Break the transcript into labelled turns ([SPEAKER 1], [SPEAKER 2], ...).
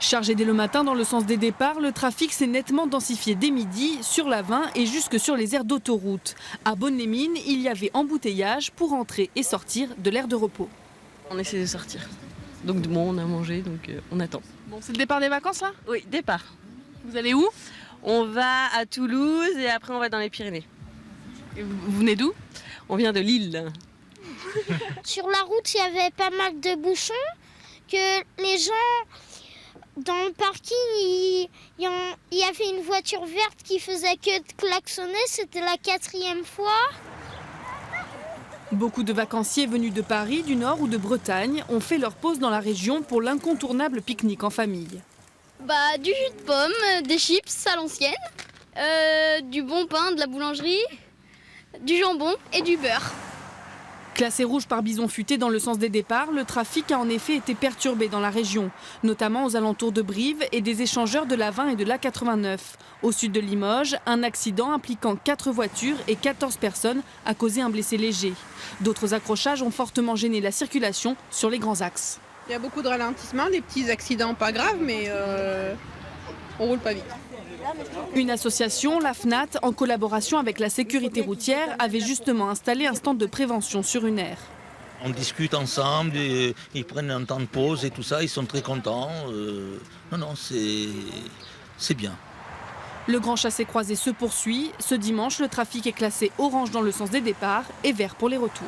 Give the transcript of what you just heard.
[SPEAKER 1] Chargé dès le matin dans le sens des départs, le trafic s'est nettement densifié dès midi sur l'A20 et jusque sur les aires d'autoroute. À Bonnes-les-Mines, il y avait embouteillage pour entrer et sortir de l'aire de repos.
[SPEAKER 2] On essaie de sortir. Donc bon, on a mangé, donc on attend.
[SPEAKER 1] Bon, c'est le départ des vacances là?
[SPEAKER 2] Oui, départ.
[SPEAKER 1] Vous allez où?
[SPEAKER 2] On va à Toulouse et après on va dans les Pyrénées.
[SPEAKER 1] Et vous venez d'où?
[SPEAKER 2] On vient de Lille.
[SPEAKER 3] Sur la route, il y avait pas mal de bouchons, que les gens dans le parking, il y avait une voiture verte qui faisait que de klaxonner, c'était la 4e fois.
[SPEAKER 1] Beaucoup de vacanciers venus de Paris, du Nord ou de Bretagne ont fait leur pause dans la région pour l'incontournable pique-nique en famille.
[SPEAKER 4] Du jus de pomme, des chips à l'ancienne, du bon pain de la boulangerie, du jambon et du beurre.
[SPEAKER 1] Classé rouge par bison futé dans le sens des départs, le trafic a en effet été perturbé dans la région, notamment aux alentours de Brive et des échangeurs de l'A20 et de l'A89. Au sud de Limoges, un accident impliquant 4 voitures et 14 personnes a causé un blessé léger. D'autres accrochages ont fortement gêné la circulation sur les grands axes.
[SPEAKER 5] Il y a beaucoup de ralentissements, des petits accidents pas graves, mais on roule pas vite.
[SPEAKER 1] Une association, la FNAT, en collaboration avec la sécurité routière, avait justement installé un stand de prévention sur une aire.
[SPEAKER 6] On discute ensemble, ils prennent un temps de pause et tout ça, ils sont très contents. Non, c'est bien.
[SPEAKER 1] Le grand chassé-croisé se poursuit. Ce dimanche, le trafic est classé orange dans le sens des départs et vert pour les retours.